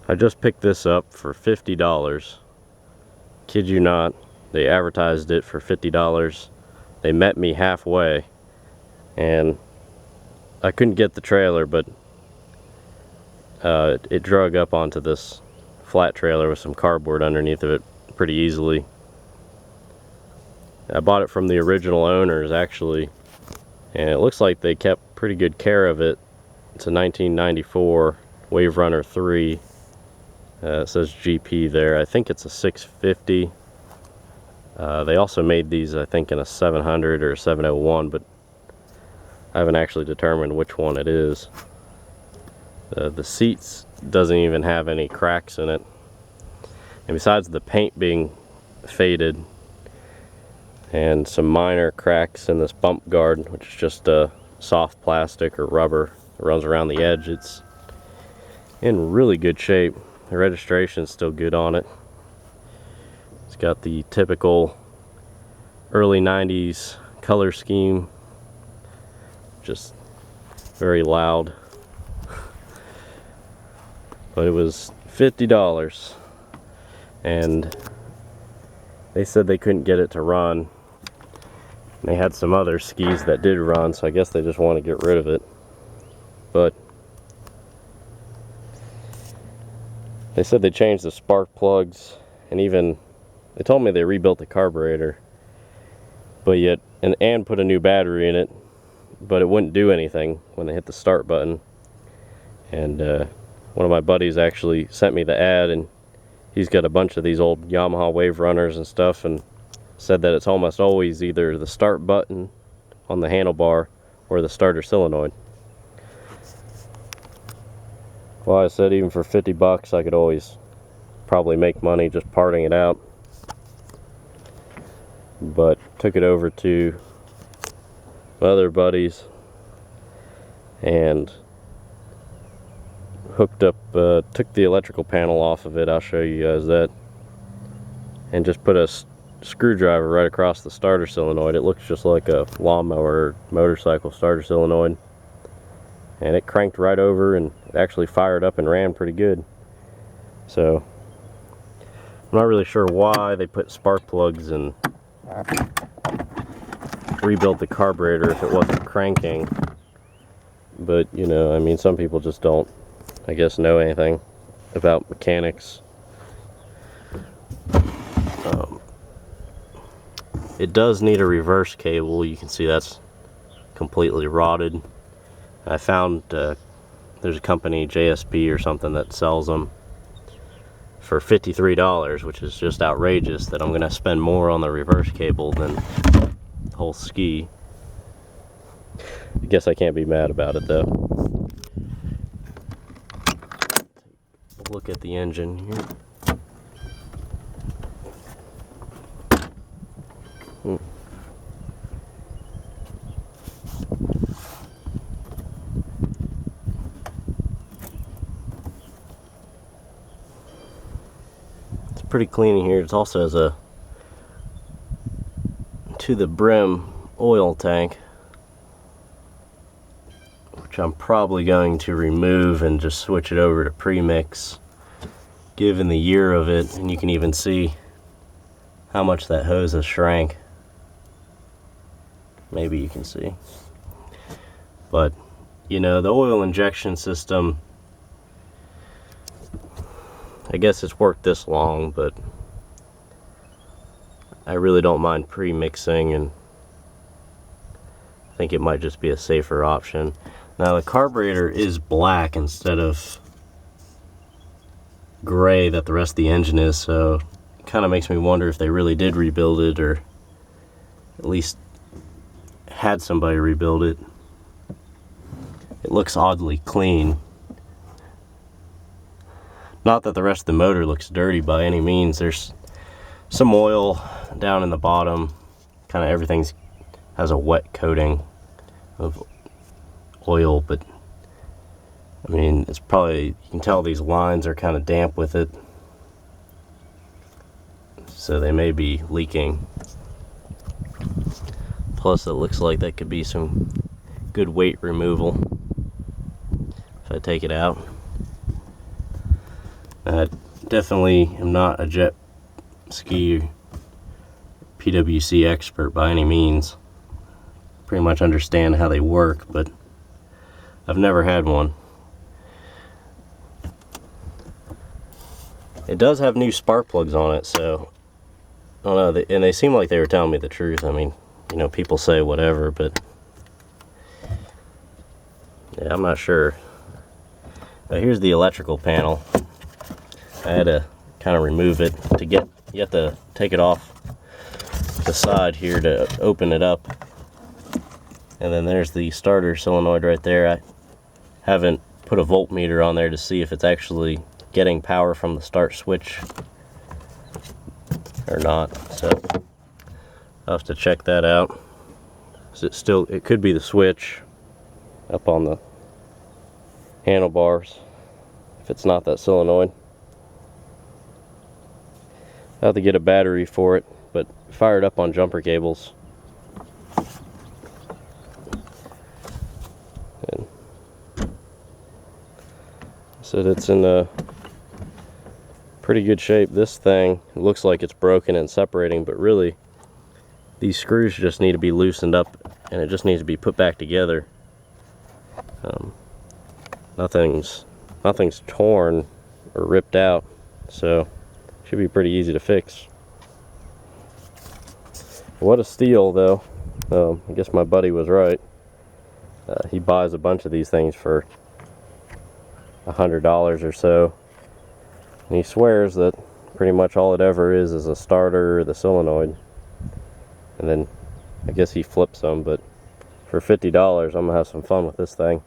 I just picked this up for $50. Kid you not, they advertised it for $50. They met me halfway, and I couldn't get the trailer, but it drug up onto this flat trailer with some cardboard underneath of it pretty easily. I bought it from the original owners actually, and it looks like they kept pretty good care of it. It's a 1994 Waverunner III. It says GP there. I think it's a 650. They also made these, I think, in a 700 or a 701, but I haven't actually determined which one it is. The seats doesn't even have any cracks in it, and besides the paint being faded and some minor cracks in this bump guard, which is just a soft plastic or rubber that runs around the edge, it's in really good shape. The registration's still good on it. It's got the typical early 90s color scheme, just very loud. But it was $50, and they said they couldn't get it to run. They had some other skis that did run, so I guess they just want to get rid of it. But they said they changed the spark plugs, and even they told me they rebuilt the carburetor, but yet and put a new battery in it, but it wouldn't do anything when they hit the start button. And one of my buddies actually sent me the ad, and he's got a bunch of these old Yamaha Waverunners and stuff, and said that it's almost always either the start button on the handlebar or the starter solenoid. Well, I said even for $50 I could always probably make money just parting it out. But took it over to my other buddies and hooked up, took the electrical panel off of it, I'll show you guys that, and just put a screwdriver right across the starter solenoid. It looks just like a lawnmower or motorcycle starter solenoid, and it cranked right over, and it actually fired up and ran pretty good. So I'm not really sure why they put spark plugs and rebuilt the carburetor if it wasn't cranking, but you know, I mean, some people just don't, I guess, know anything about mechanics. It does need a reverse cable. You can see that's completely rotted. I found there's a company, JSP or something, that sells them for $53, which is just outrageous that I'm gonna spend more on the reverse cable than the whole ski. I guess I can't be mad about it though. Look at the engine here. It's pretty clean in here. It also has a to the brim oil tank, which I'm probably going to remove and just switch it over to premix, given the year of it. And you can even see how much that hose has shrank. Maybe you can see. But you know, the oil injection system, I guess it's worked this long, but I really don't mind pre-mixing, and I think it might just be a safer option. Now the carburetor is black instead of gray that the rest of the engine is, so it kind of makes me wonder if they really did rebuild it, or at least had somebody rebuild it. It looks oddly clean. Not that the rest of the motor looks dirty by any means. There's some oil down in the bottom. Kind of everything's has a wet coating of oil, but I mean, it's probably, you can tell these lines are kind of damp with it, so they may be leaking. Plus it looks like that could be some good weight removal if I take it out. I definitely am not a jet ski PWC expert by any means. Pretty much understand how they work, but I've never had one. It does have new spark plugs on it, so I don't know, and they seem like they were telling me the truth. I mean, you know, people say whatever, but yeah, I'm not sure. But here's the electrical panel. I had to kind of remove it to get, you have to take it off the side here to open it up. And then there's the starter solenoid right there. I haven't put a voltmeter on there to see if it's actually getting power from the start switch or not, so I'll have to check that out. It could be the switch up on the handlebars if it's not that solenoid. I'll have to get a battery for it, but fire it up on jumper cables. And so it's in a pretty good shape. This thing looks like it's broken and separating, but really these screws just need to be loosened up and it just needs to be put back together. Nothing's torn or ripped out, so should be pretty easy to fix. What a steal, though. I guess my buddy was right. He buys a bunch of these things for $100 or so, and he swears that pretty much all it ever is a starter or the solenoid, and then I guess he flips them. But for $50 I'm gonna have some fun with this thing.